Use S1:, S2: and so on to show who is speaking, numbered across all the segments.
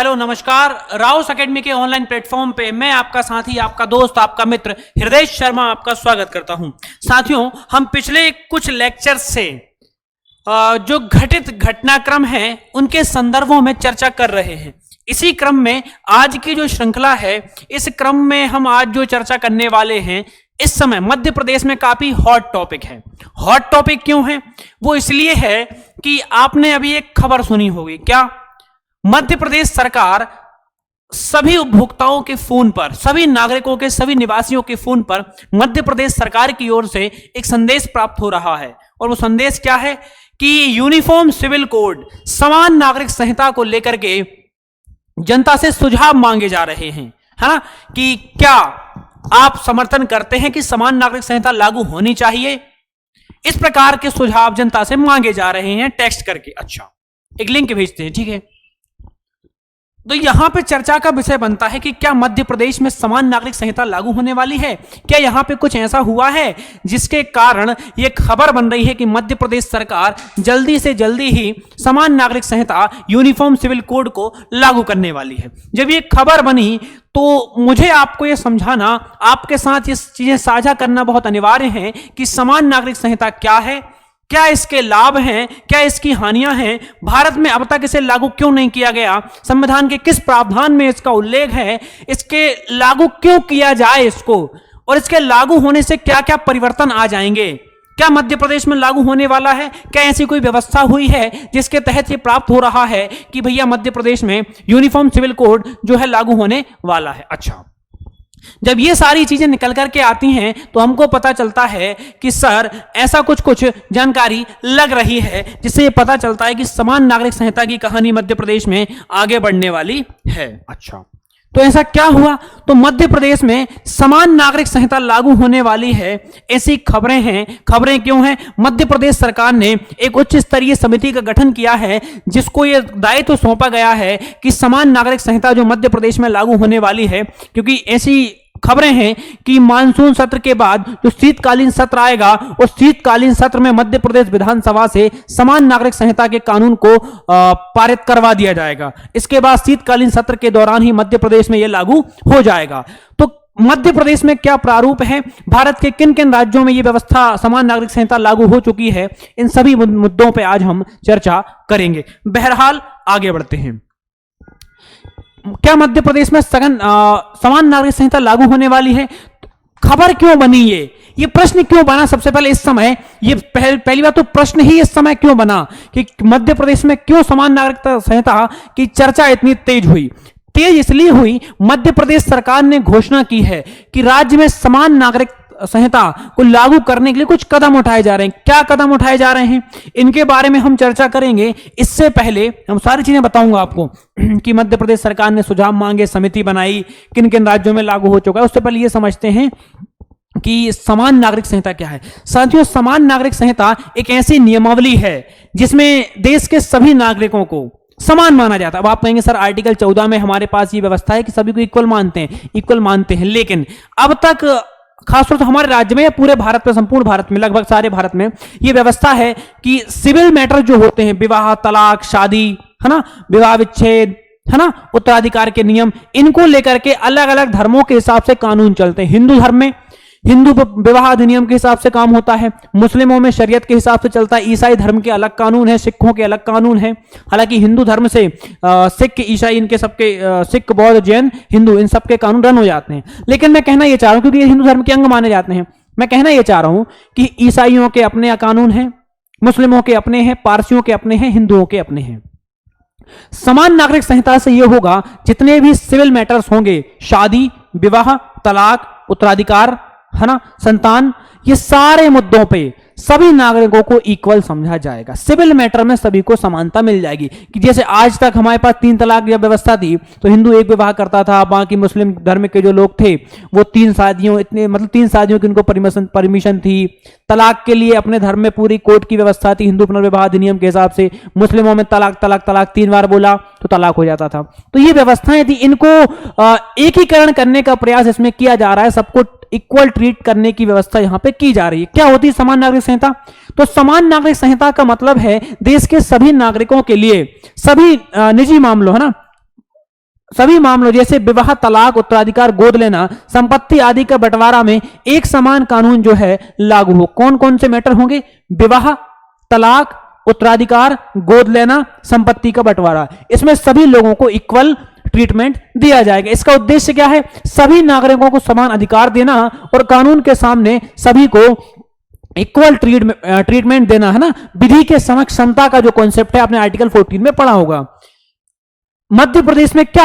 S1: Hello नमस्कार। Rouse academy के online platform पे मैं आपका साथी, आपका दोस्त, आपका मित्र हृदय शर्मा आपका स्वागत करता हूं। साथियों, हम पिछले कुछ लेक्चर से जो घटित घटनाक्रम हैं उनके संदर्भों में चर्चा कर रहे हैं। इसी क्रम में आज की जो श्रृंखला है, इस क्रम में हम आज जो चर्चा करने वाले हैं, इस समय मध्य प्रदेश में काफी हॉट टॉपिक है। हॉट टॉपिक क्यों है? वो इसलिए है कि आपने अभी एक खबर सुनी होगी। क्या? मध्य प्रदेश सरकार सभी उपभोक्ताओं के फोन पर, सभी नागरिकों के, सभी निवासियों के फोन पर मध्य प्रदेश सरकार की ओर से एक संदेश प्राप्त हो रहा है। और वो संदेश क्या है कि यूनिफॉर्म सिविल कोड, समान नागरिक संहिता को लेकर के जनता से सुझाव मांगे जा रहे हैं, है ना? कि क्या आप समर्थन करते हैं कि समान नागरिक संहिता लागू होनी चाहिए? इस प्रकार के सुझाव जनता से मांगे जा रहे हैं टेक्स्ट करके। अच्छा, एक लिंक भेजते हैं, ठीक है। तो यहां पे चर्चा का विषय बनता है कि क्या मध्य प्रदेश में समान नागरिक संहिता लागू होने वाली है? क्या यहां पे कुछ ऐसा हुआ है जिसके कारण यह खबर बन रही है कि मध्य प्रदेश सरकार जल्दी से जल्दी ही समान नागरिक संहिता, यूनिफॉर्म सिविल कोड को लागू करने वाली है? जब ये खबर बनी तो मुझे आपको यह समझाना, आपके साथ ये चीजें साझा करना बहुत अनिवार्य है कि समान नागरिक संहिता क्या है, क्या इसके लाभ हैं, क्या इसकी हानियां हैं, भारत में अब तक इसे लागू क्यों नहीं किया गया, संविधान के किस प्रावधान में इसका उल्लेख है, इसके लागू क्यों किया जाए इसको, और इसके लागू होने से क्या क्या परिवर्तन आ जाएंगे, क्या मध्य प्रदेश में लागू होने वाला है, क्या ऐसी कोई व्यवस्था हुई है जिसके तहत ये प्राप्त हो रहा है कि भैया मध्य प्रदेश में यूनिफॉर्म सिविल कोड जो है लागू होने वाला है। अच्छा, जब ये सारी चीजें निकल करके आती हैं तो हमको पता चलता है कि सर ऐसा कुछ जानकारी लग रही है जिससे ये पता चलता है कि समान नागरिक संहिता की कहानी मध्य प्रदेश में आगे बढ़ने वाली है। अच्छा, तो ऐसा क्या हुआ? तो मध्य प्रदेश में समान नागरिक संहिता लागू होने वाली है, ऐसी खबरें हैं। खबरें क्यों हैं? मध्य प्रदेश सरकार ने एक उच्च स्तरीय समिति का गठन किया है जिसको यह दायित्व सौंपा गया है कि समान नागरिक संहिता जो मध्य प्रदेश में लागू होने वाली है, क्योंकि ऐसी खबरें हैं कि मानसून सत्र के बाद जो शीतकालीन सत्र आएगा, उस शीतकालीन सत्र में मध्य प्रदेश विधानसभा से समान नागरिक संहिता के कानून को पारित करवा दिया जाएगा। इसके बाद शीतकालीन सत्र के दौरान ही मध्य प्रदेश में यह लागू हो जाएगा। तो मध्य प्रदेश में क्या प्रारूप है, भारत के किन किन राज्यों में यह व्यवस्था समान नागरिक संहिता लागू हो चुकी है, इन सभी मुद्दों पर आज हम चर्चा करेंगे। बहरहाल आगे बढ़ते हैं। क्या मध्य प्रदेश में समान नागरिक संहिता लागू होने वाली है? खबर क्यों बनी? ये प्रश्न क्यों बना? सबसे पहले इस समय ये पहली बात तो प्रश्न ही इस समय क्यों बना कि मध्य प्रदेश में क्यों समान नागरिकता संहिता की चर्चा इतनी तेज हुई? तेज इसलिए हुई, मध्य प्रदेश सरकार ने घोषणा की है कि राज्य में समान नागरिक संहिता को लागू करने के लिए कुछ कदम उठाए जा रहे हैं। क्या कदम उठाए जा रहे हैं, इनके बारे में हम चर्चा करेंगे। इससे पहले हम सारी चीजें बताऊंगा आपको कि मध्य प्रदेश सरकार ने सुझाव मांगे, समिति बनाई, किन किन राज्यों में लागू हो चुका है। उससे पहले ये समझते हैं कि समान नागरिक संहिता क्या है। साथियों, समान नागरिक संहिता एक ऐसी नियमावली है जिसमें देश के सभी नागरिकों को समान माना जाता है। अब आप कहेंगे सर आर्टिकल 14 में हमारे पास ये व्यवस्था है कि सभी को इक्वल मानते हैं, लेकिन अब तक खासतौर से हमारे राज्य में या पूरे भारत में, संपूर्ण भारत में, लगभग सारे भारत में यह व्यवस्था है कि सिविल मैटर जो होते हैं, विवाह, तलाक, शादी, है ना, विवाह विच्छेद, है ना, उत्तराधिकार के नियम, इनको लेकर के अलग अलग धर्मों के हिसाब से कानून चलते हैं। हिंदू धर्म में हिंदू विवाह अधिनियम के हिसाब से काम होता है, मुस्लिमों में शरीयत के हिसाब से चलता है, ईसाई धर्म के अलग कानून है, सिखों के अलग कानून है। हालांकि हिंदू धर्म से सिख, ईसाई, इनके सबके सिख, बौद्ध, जैन, हिंदू, इन सबके कानून रन हो जाते हैं। लेकिन मैं कहना यह चाह रहा हूं, क्योंकि ये हिंदू धर्म के अंग माने जाते हैं, मैं कहना यह चाह रहा हूं कि ईसाइयों के अपने कानून हैं, मुस्लिमों के अपने हैं, पारसियों के अपने हैं, हिंदुओं के अपने हैं। समान नागरिक संहिता से यह होगा, जितने भी सिविल मैटर्स होंगे, शादी, विवाह, तलाक, उत्तराधिकार, है ना, संतान, ये सारे मुद्दों पे सभी नागरिकों को इक्वल समझा जाएगा। सिविल मैटर में सभी को समानता मिल जाएगी। कि जैसे आज तक हमारे पास 3 तलाक जब व्यवस्था थी तो हिंदू एक विवाह करता था, बाकी मुस्लिम धर्म के जो लोग थे वो 3 शादियों, इतने मतलब 3 शादियों की उनको परमिशन थी। तलाक के लिए अपने धर्म में पूरी कोर्ट की व्यवस्था थी हिंदू पुनर्विवाह अधिनियम के हिसाब से। मुस्लिमों में तलाक तलाक तलाक 3 बार बोला तो तलाक हो जाता था। तो ये व्यवस्थाएं थी, इनको एकीकरण करने का प्रयास इसमें किया जा रहा है। सबको इक्वल ट्रीट करने की व्यवस्था यहां पे की जा रही है। क्या होती है समान नागरिक संहिता? तो समान नागरिक संहिता का मतलब है देश के सभी नागरिकों के लिए, सभी निजी मामलों, है ना, सभी मामलों जैसे विवाह, तलाक, उत्तराधिकार, गोद लेना, संपत्ति आदि का बंटवारा में एक समान कानून जो है लागू हो। कौन कौन से मैटर होंगे? विवाह, तलाक, उत्तराधिकार, गोद लेना, संपत्ति का बंटवारा, इसमें सभी लोगों को इक्वल ट्रीटमेंट दिया जाएगा। इसका उद्देश्य क्या है? सभी नागरिकों को समान अधिकार देना और कानून के सामने सभी को इक्वल ट्रीटमेंट देना, है ना। विधि के समक्ष समता का जो कॉन्सेप्ट है आपने आर्टिकल 14 में पढ़ा होगा। मध्य प्रदेश में क्या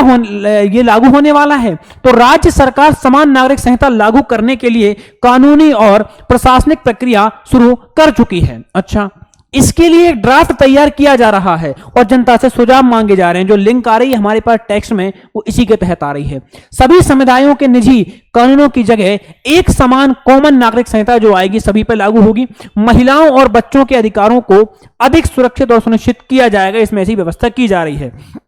S1: ये लागू होने वाला है? तो राज्य सरकार समान नागरिक संहिता लागू करने के लिए कानूनी और प्रशासनिक प्रक्रिया शुरू कर चुकी है। अच्छा, इसके लिए एक ड्राफ्ट तैयार किया जा रहा है और जनता से सुझाव मांगे जा रहे हैं। जो लिंक आ रही है हमारे पास टेक्स्ट में, वो इसी के तहत आ रही है। सभी समुदायों के निजी कानूनों की जगह एक समान कॉमन नागरिक संहिता जो आएगी सभी पर लागू होगी। महिलाओं और बच्चों के अधिकारों को अधिक सुरक्षित और सुनिश्चित किया जाएगा, इसमें ऐसी व्यवस्था की जा रही है।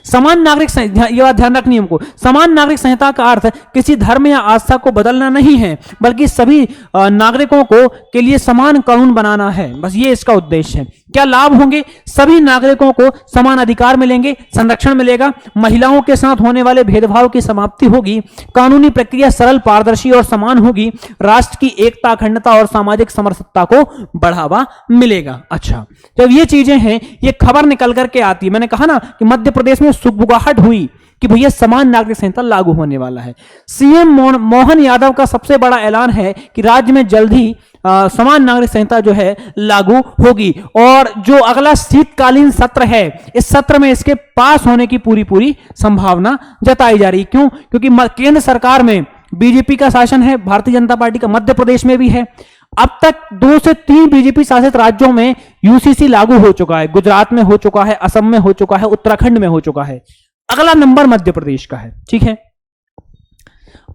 S1: समान नागरिक संहिता, ये बात ध्यान रखनी हमको, समान नागरिक संहिता का अर्थ किसी धर्म या आस्था को बदलना नहीं है, बल्कि सभी नागरिकों को के लिए समान कानून बनाना है। बस ये इसका उद्देश्य है। क्या लाभ होंगे? सभी नागरिकों को समान अधिकार मिलेंगे, संरक्षण मिलेगा, महिलाओं के साथ होने वाले भेदभाव की समाप्ति होगी, कानूनी प्रक्रिया सरल, पारदर्शी और समान होगी, राष्ट्र की एकता, अखंडता और सामाजिक समरसता को बढ़ावा मिलेगा। अच्छा, जब ये चीजें हैं, ये खबर निकल करके आती है, मैंने कहा ना कि मध्य प्रदेश में सुगबुगाहट हुई कि भैया समान नागरिक संहिता लागू होने वाला है। सीएम मोहन यादव का सबसे बड़ा ऐलान है कि राज्य में जल्द ही समान नागरिक संहिता जो है लागू होगी और जो अगला शीतकालीन सत्र है, इस सत्र में इसके पास होने की पूरी संभावना जताई जा रही। क्यों? क्योंकि केंद्र सरकार में बीजेपी का शासन है, भारतीय जनता पार्टी का मध्य प्रदेश में भी है। अब तक 2 से 3 बीजेपी शासित राज्यों में यूसीसी लागू हो चुका है। गुजरात में हो चुका है, असम में हो चुका है, उत्तराखंड में हो चुका है। अगला नंबर मध्य प्रदेश का है। ठीक है,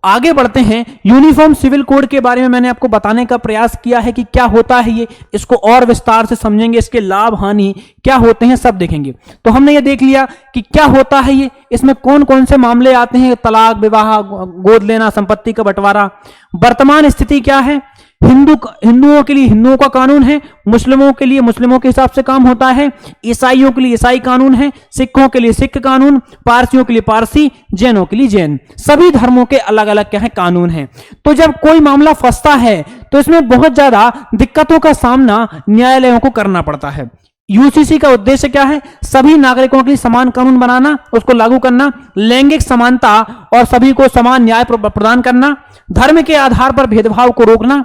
S1: आगे बढ़ते हैं। यूनिफॉर्म सिविल कोड के बारे में मैंने आपको बताने का प्रयास किया है कि क्या होता है ये, इसको और विस्तार से समझेंगे, इसके लाभ हानि क्या होते हैं सब देखेंगे। तो हमने ये देख लिया कि क्या होता है ये, इसमें कौन कौन से मामले आते हैं, तलाक, विवाह, गोद लेना, संपत्ति का बंटवारा। वर्तमान स्थिति क्या है? हिंदुओं के लिए हिंदुओं का कानून है, मुस्लिमों के लिए मुस्लिमों के हिसाब से काम होता है, ईसाइयों के लिए ईसाई कानून है, सिखों के लिए सिख कानून, पारसियों के लिए पारसी, जैनों के लिए जैन। सभी धर्मों के अलग अलग क्या है कानून है। तो जब कोई मामला फंसता है तो इसमें बहुत ज्यादा दिक्कतों का सामना न्यायालयों को करना पड़ता है। यूसीसी का उद्देश्य क्या है? सभी नागरिकों के लिए समान कानून बनाना, उसको लागू करना, लैंगिक समानता और सभी को समान न्याय प्रदान करना, धर्म के आधार पर भेदभाव को रोकना,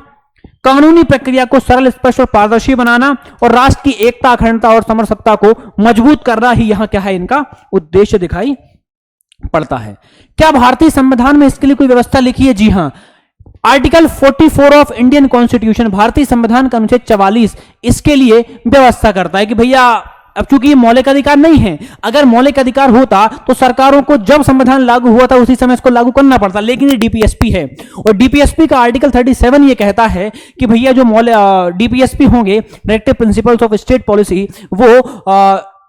S1: कानूनी प्रक्रिया को सरल, स्पष्ट और पारदर्शी बनाना और राष्ट्र की एकता, अखंडता और समरसत्ता को मजबूत करना ही यहां क्या है इनका उद्देश्य दिखाई पड़ता है। क्या भारतीय संविधान में इसके लिए कोई व्यवस्था लिखी है? जी हां, आर्टिकल 44 ऑफ इंडियन कॉन्स्टिट्यूशन, भारतीय संविधान का अनुच्छेद 44 इसके लिए व्यवस्था करता है कि भैया अब चूंकि ये मौलिक अधिकार नहीं है, अगर मौलिक अधिकार होता तो सरकारों को जब संविधान लागू हुआ था उसी समय इसको लागू करना पड़ता, लेकिन ये डीपीएसपी है और डीपीएसपी का आर्टिकल 37 ये कहता है कि भैया जो डीपीएसपी होंगे, directive principles of state policy, वो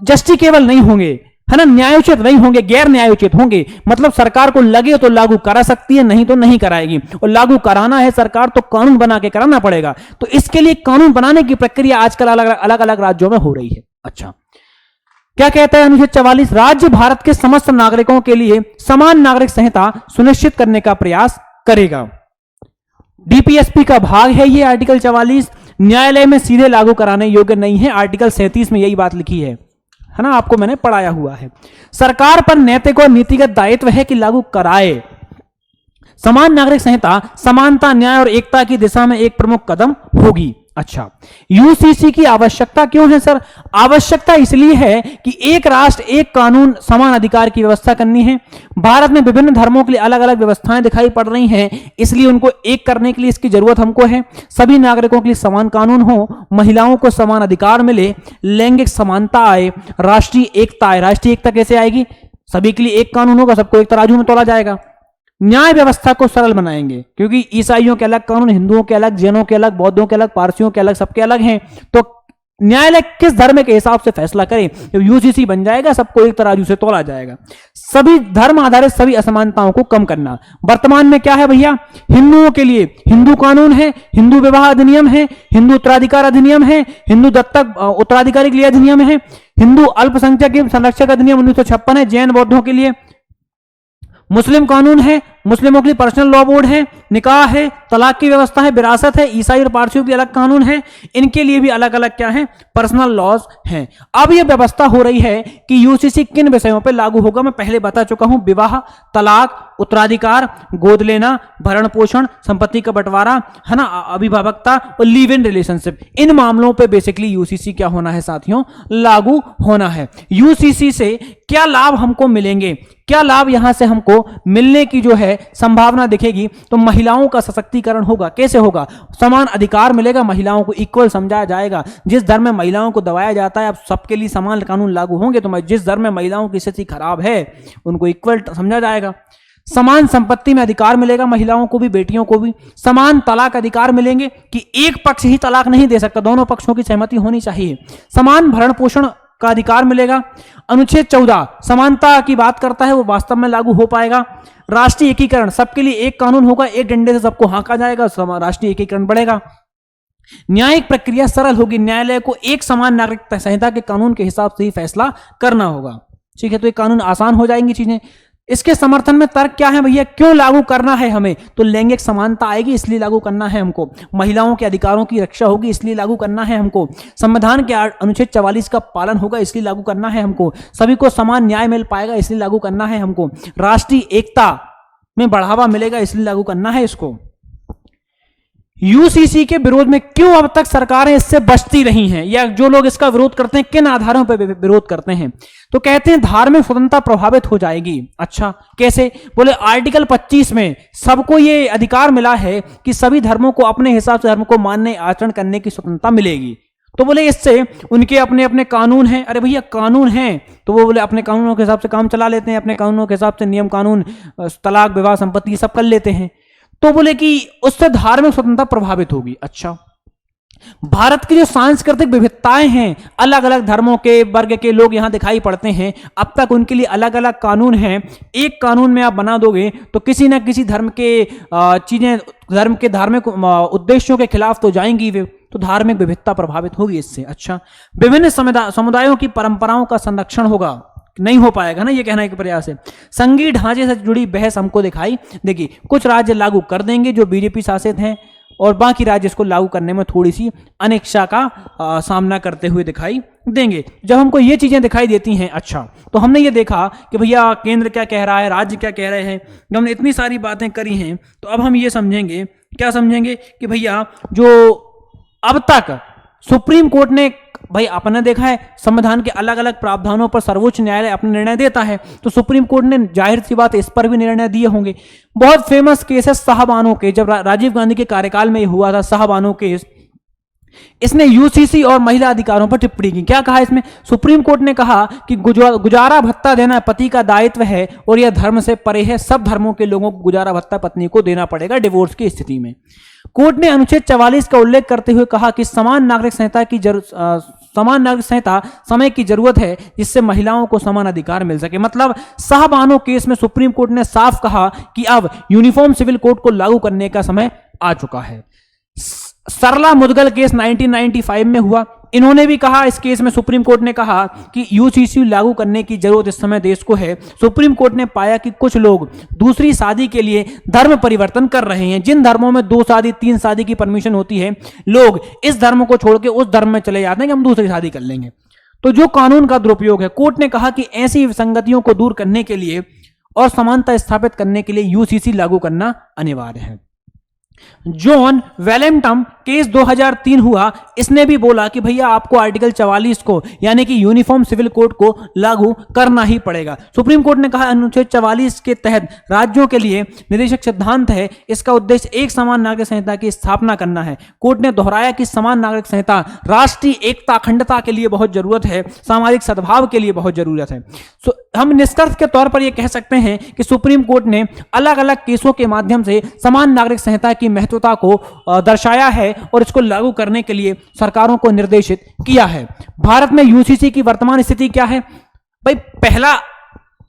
S1: जस्टिकेबल नहीं होंगे, है ना, न्यायोचित नहीं होंगे, गैर न्यायोचित होंगे। मतलब सरकार को लगे तो लागू करा सकती है, नहीं तो नहीं कराएगी, और लागू कराना है सरकार तो कानून बना के कराना पड़ेगा। तो इसके लिए कानून बनाने की प्रक्रिया आजकल अलग अलग राज्यों में हो रही है। अच्छा, क्या कहता है अनुच्छेद 44? राज्य भारत के समस्त नागरिकों के लिए समान नागरिक संहिता सुनिश्चित करने का प्रयास करेगा। डीपीएसपी का भाग है ये आर्टिकल 44। न्यायालय में सीधे लागू कराने योग्य नहीं है, आर्टिकल 37 में यही बात लिखी है ना, आपको मैंने पढ़ाया हुआ है। सरकार पर नैतिक और नीतिगत दायित्व है कि लागू कराए। समान नागरिक संहिता समानता, न्याय और एकता की दिशा में एक प्रमुख कदम होगी। अच्छा, यूसीसी की आवश्यकता क्यों है सर? आवश्यकता इसलिए है कि एक राष्ट्र एक कानून, समान अधिकार की व्यवस्था करनी है। भारत में विभिन्न धर्मों के लिए अलग अलग व्यवस्थाएं दिखाई पड़ रही हैं, इसलिए उनको एक करने के लिए इसकी जरूरत हमको है। सभी नागरिकों के लिए समान कानून हो, महिलाओं को समान अधिकार मिले, लैंगिक समानता आए, राष्ट्रीय एकता आए। राष्ट्रीय एकता कैसे आएगी? सभी के लिए एक कानून होगा, सबको एक तराजू में तोला जाएगा। न्याय व्यवस्था को सरल बनाएंगे, क्योंकि ईसाइयों के अलग कानून, हिंदुओं के अलग, जैनों के अलग, बौद्धों के अलग, पारसियों के अलग, सबके अलग हैं। तो न्यायालय किस धर्म के हिसाब से फैसला करे, जब यूसीसी बन जाएगा सबको एक तराजू से तोला जाएगा। सभी धर्म आधारित सभी असमानताओं को कम करना। वर्तमान में क्या है भैया? हिंदुओं के लिए हिंदू कानून है, हिंदू विवाह अधिनियम है, हिंदू उत्तराधिकार अधिनियम है, हिंदू दत्तक उत्तराधिकारी के लिए अधिनियम है, हिंदू अल्पसंख्यक संरक्षक अधिनियम 1956 है, जैन बौद्धों के लिए मुस्लिम कानून है, मुस्लिमों के लिए पर्सनल लॉ बोर्ड है, निकाह है, तलाक की व्यवस्था है, विरासत है, ईसाई और पारसियों के अलग कानून है, इनके लिए भी अलग अलग क्या है, पर्सनल लॉज हैं। अब यह व्यवस्था हो रही है कि यूसीसी किन विषयों पर लागू होगा। मैं पहले बता चुका हूं, विवाह, तलाक, उत्तराधिकार, गोद लेना, भरण पोषण, संपत्ति का बंटवारा, है ना, अभिभावकता और लिव इन रिलेशनशिप, इन मामलों पे बेसिकली यूसीसी क्या होना है साथियों, लागू होना है। यूसीसी से क्या लाभ हमको मिलेंगे, क्या लाभ यहां से हमको मिलने की जो है संभावना दिखेगी, तो महिलाओं का सशक्तिकरण होगा। कैसे होगा? समान अधिकार मिलेगा, महिलाओं को इक्वल समझाया जाएगा। जिस धर्म में महिलाओं को दबाया जाता है, अब सबके लिए समान कानून लागू होंगे, तो जिस धर्म में महिलाओं की स्थिति खराब है उनको इक्वल समझा जाएगा। समान संपत्ति में अधिकार मिलेगा, महिलाओं को भी, बेटियों को भी। समान तलाक अधिकार मिलेंगे कि एक पक्ष ही तलाक नहीं दे सकता, दोनों पक्षों की सहमति होनी चाहिए। समान भरण पोषण का अधिकार मिलेगा। अनुच्छेद 14 समानता की बात करता है, वो वास्तव में लागू हो पाएगा। राष्ट्रीय एकीकरण, सबके लिए एक कानून होगा, एक डंडे से सबको हाँका जाएगा, राष्ट्रीय एकीकरण बढ़ेगा। न्यायिक प्रक्रिया सरल होगी, न्यायालय को एक समान नागरिक संहिता के कानून के हिसाब से ही फैसला करना होगा। ठीक है, तो ये कानून आसान हो जाएंगी चीजें। इसके समर्थन में तर्क क्या है भैया, क्यों लागू करना है हमें? तो लैंगिक समानता आएगी इसलिए लागू करना है हमको, महिलाओं के अधिकारों की रक्षा होगी इसलिए लागू करना है हमको, संविधान के अनुच्छेद 44 का पालन होगा इसलिए लागू करना है हमको, सभी को समान न्याय मिल पाएगा इसलिए लागू करना है हमको, राष्ट्रीय एकता में बढ़ावा मिलेगा इसलिए लागू करना है इसको। यूसीसी के विरोध में क्यों अब तक सरकारें इससे बचती रही हैं, या जो लोग इसका विरोध करते हैं किन आधारों पर विरोध करते हैं? तो कहते हैं धार्मिक स्वतंत्रता प्रभावित हो जाएगी। अच्छा, कैसे? बोले आर्टिकल 25 में सबको ये अधिकार मिला है कि सभी धर्मों को अपने हिसाब से धर्म को मानने, आचरण करने की स्वतंत्रता मिलेगी। तो बोले इससे उनके अपने अपने कानून हैं। अरे भैया कानून हैं तो वो बोले अपने कानूनों के हिसाब से काम चला लेते हैं, अपने कानूनों के हिसाब से नियम कानून, तलाक, विवाह, संपत्ति सब कर लेते हैं। तो बोले कि उससे धार्मिक स्वतंत्रता प्रभावित होगी। अच्छा, भारत की जो सांस्कृतिक विविधताएं हैं, अलग अलग धर्मों के वर्ग के लोग यहां दिखाई पड़ते हैं, अब तक उनके लिए अलग अलग कानून हैं। एक कानून में आप बना दोगे तो किसी ना किसी धर्म के चीजें, धर्म के धार्मिक उद्देश्यों के खिलाफ तो जाएंगी वे, तो धार्मिक विविधता प्रभावित होगी इससे। अच्छा, विभिन्न समुदायों की परंपराओं का संरक्षण होगा, नहीं हो पाएगा ना, ये कहना एक प्रयास है। संघीय ढांचे से जुड़ी बहस हमको दिखाई देगी। कुछ राज्य लागू कर देंगे जो बीजेपी शासित हैं, और बाकी राज्य इसको लागू करने में थोड़ी सी अनिच्छा का सामना करते हुए दिखाई देंगे। जब हमको ये चीजें दिखाई देती हैं, अच्छा, तो हमने ये देखा कि भैया केंद्र क्या कह रहा है, राज्य क्या कह रहे हैं, जब हमने इतनी सारी बातें करी हैं, तो अब हम ये समझेंगे, क्या समझेंगे कि भैया जो अब तक सुप्रीम कोर्ट ने, भाई आपने देखा है संविधान के अलग अलग प्रावधानों पर सर्वोच्च न्यायालय अपना निर्णय देता है, तो सुप्रीम कोर्ट ने जाहिर सी बात इस पर भी निर्णय दिए होंगे। बहुत फेमस केस है साहबानो के, जब राजीव गांधी के कार्यकाल में ये हुआ था साहबानो केस, इसने यूसीसी और महिला अधिकारों पर टिप्पणी की। क्या कहा इसमें? सुप्रीम कोर्ट ने कहा कि गुजारा भत्ता देना पति का दायित्व है और यह धर्म से परे है, सब धर्मों के लोगों को गुजारा भत्ता पत्नी को देना पड़ेगा डिवोर्स की स्थिति में। कोर्ट ने अनुच्छेद 44 का उल्लेख करते हुए कहा कि समान नागरिक संहिता समय की जरूरत है जिससे महिलाओं को समान अधिकार मिल सके। मतलब साहबानो केस में सुप्रीम कोर्ट ने साफ कहा कि अब यूनिफॉर्म सिविल कोड को लागू करने का समय आ चुका है। सरला मुदगल केस 1995 में हुआ, इन्होंने भी कहा, इस केस में सुप्रीम कोर्ट ने कहा कि यूसीसी लागू करने की जरूरत इस समय देश को है। सुप्रीम कोर्ट ने पाया कि कुछ लोग दूसरी शादी के लिए धर्म परिवर्तन कर रहे हैं। जिन धर्मों में 2 शादी 3 शादी की परमिशन होती है, लोग इस धर्म को छोड़ के उस धर्म में चले जाते हैं कि हम दूसरी शादी कर लेंगे। तो जो कानून का दुरुपयोग है, कोर्ट ने कहा कि ऐसी विसंगतियों को दूर करने के लिए और समानता स्थापित करने के लिए यूसीसी लागू करना अनिवार्य है। जॉन वेलेम्टम केस 2003 हुआ, इसने भी बोला कि भैया आपको आर्टिकल 44 को यानी कि यूनिफॉर्म सिविल कोड को लागू करना ही पड़ेगा। सुप्रीम कोर्ट ने कहा अनुच्छेद 44 के तहत राज्यों के लिए निर्देशक सिद्धांत है, इसका उद्देश्य एक समान नागरिक संहिता की स्थापना करना है। कोर्ट ने दोहराया कि समान नागरिक संहिता राष्ट्रीय एकता अखंडता के लिए बहुत जरूरत है, सामाजिक सद्भाव के लिए बहुत जरूरत है। हम निष्कर्ष के तौर पर यह कह सकते हैं कि सुप्रीम कोर्ट ने अलग अलग केसों के माध्यम से समान नागरिक संहिता की महत्वता को दर्शाया है और इसको लागू करने के लिए सरकारों को निर्देशित किया है। भारत में यूसीसी की वर्तमान स्थिति क्या है? भाई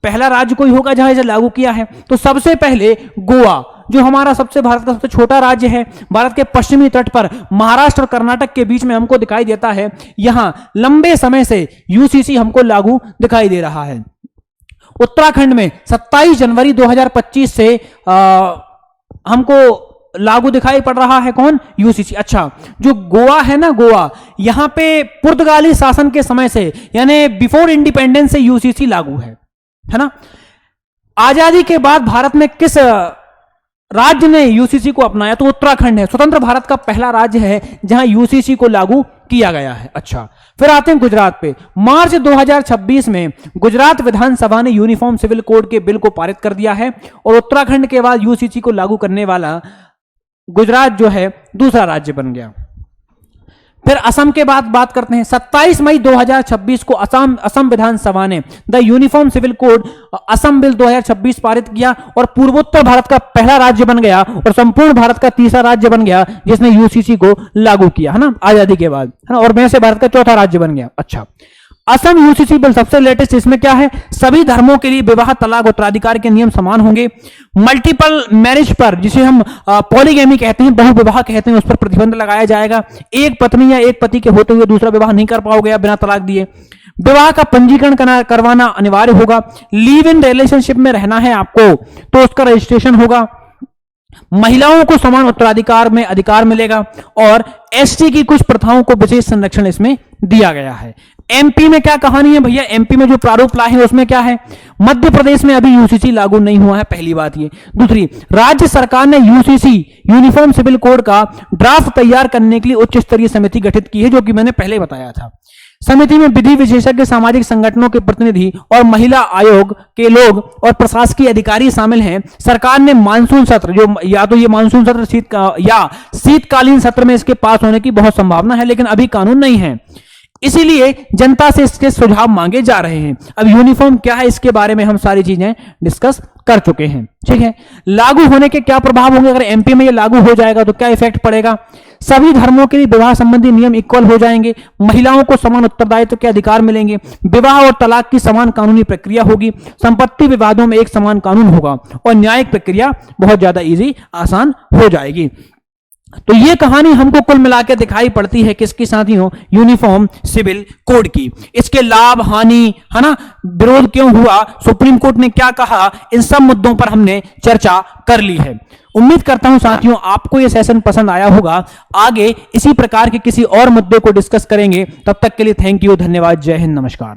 S1: पहला राज्य कोई होगा जहां इसे लागू किया है, तो सबसे पहले गोवा, जो हमारा भारत का सबसे छोटा राज्य है, भारत के पश्चिमी तट पर महाराष्ट्र और कर्नाटक के बीच में हमको दिखाई देता है, यहां लंबे समय से यूसीसी हमको लागू दिखाई दे रहा है। उत्तराखंड में 27 जनवरी 2025 से हमको लागू दिखाई पड़ रहा है कौन? यूसीसी। अच्छा, जो गोवा है ना, गोवा, यहां पे पुर्तगाली शासन के समय से यानी बिफोर इंडिपेंडेंस से यूसीसी लागू है ना। आजादी के बाद भारत में किस राज्य ने यूसीसी को अपनाया? तो उत्तराखंड है। स्वतंत्र भारत का पहला राज्य है जहां यूसीसी को लागू किया गया है। अच्छा, फिर आते हैं गुजरात पे। मार्च 2026 में गुजरात विधानसभा ने यूनिफॉर्म सिविल कोड के बिल को पारित कर दिया है और उत्तराखंड के बाद यूसीसी को लागू करने वाला गुजरात जो है दूसरा राज्य बन गया। फिर असम के बाद बात करते हैं। 27 मई 2026 को असम विधानसभा ने the uniform civil code Assam bill 2026 पारित किया और पूर्वोत्तर भारत का पहला राज्य बन गया और संपूर्ण भारत का तीसरा राज्य बन गया जिसने यूसीसी को लागू किया, है ना, आजादी के बाद, है ना, और वैसे से भारत का चौथा राज्य बन गया। अच्छा, असम यूसीसी बिल सबसे लेटेस्ट, इसमें क्या है? सभी धर्मों के लिए विवाह, तलाक, उत्तराधिकार के नियम समान होंगे। मल्टीपल मैरिज पर, जिसे हम पॉलीगैमी कहते हैं, बहुविवाह कहते हैं, उस पर प्रतिबंध लगाया जाएगा। एक पत्नी या एक पति के होते हुए दूसरा विवाह नहीं कर पाओगे आप बिना तलाक दिए। विवाह का पंजीकरण करवाना अनिवार्य होगा। लिव इन रिलेशनशिप में रहना है आपको तो उसका रजिस्ट्रेशन होगा। महिलाओं को समान उत्तराधिकार में अधिकार मिलेगा और एसटी की कुछ प्रथाओं को विशेष संरक्षण इसमें दिया गया है। एमपी में क्या कहानी है भैया? एमपी में जो प्रारूप लाए हैं उसमें क्या है? मध्य प्रदेश में अभी यूसीसी लागू नहीं हुआ है, पहली बात ये। दूसरी, राज्य सरकार ने यूसीसी यूनिफॉर्म सिविल कोड का ड्राफ्ट तैयार करने के लिए उच्च स्तरीय समिति गठित की है, जो कि मैंने पहले बताया था। समिति में विधि विशेषज्ञ, सामाजिक संगठनों के प्रतिनिधि और महिला आयोग के लोग और प्रशासकीय अधिकारी शामिल हैं। सरकार ने मानसून सत्र, जो या तो ये मानसून सत्र या शीतकालीन सत्र में इसके पास होने की बहुत संभावना है, लेकिन अभी कानून नहीं है, इसीलिए जनता से इसके सुझाव मांगे जा रहे हैं। अब यूनिफॉर्म क्या है इसके बारे में हम सारी चीजें डिस्कस कर चुके हैं, ठीक है। लागू होने के क्या प्रभाव होंगे? अगर एमपी में ये लागू हो जाएगा तो क्या इफेक्ट पड़ेगा? सभी धर्मों के लिए विवाह संबंधी नियम इक्वल हो जाएंगे। महिलाओं को समान उत्तरदायित्व के अधिकार मिलेंगे। विवाह और तलाक की समान कानूनी प्रक्रिया होगी। संपत्ति विवादों में एक समान कानून होगा और न्यायिक प्रक्रिया बहुत ज्यादा इजी, आसान हो जाएगी। तो ये कहानी हमको कुल मिलाकर दिखाई पड़ती है किसकी साथियों? यूनिफॉर्म सिविल कोड की। इसके लाभ, हानि, है ना, विरोध क्यों हुआ, सुप्रीम कोर्ट ने क्या कहा, इन सब मुद्दों पर हमने चर्चा कर ली है। उम्मीद करता हूं साथियों आपको ये सेशन पसंद आया होगा। आगे इसी प्रकार के किसी और मुद्दे को डिस्कस करेंगे। तब तक के लिए थैंक यू, धन्यवाद, जय हिंद, नमस्कार।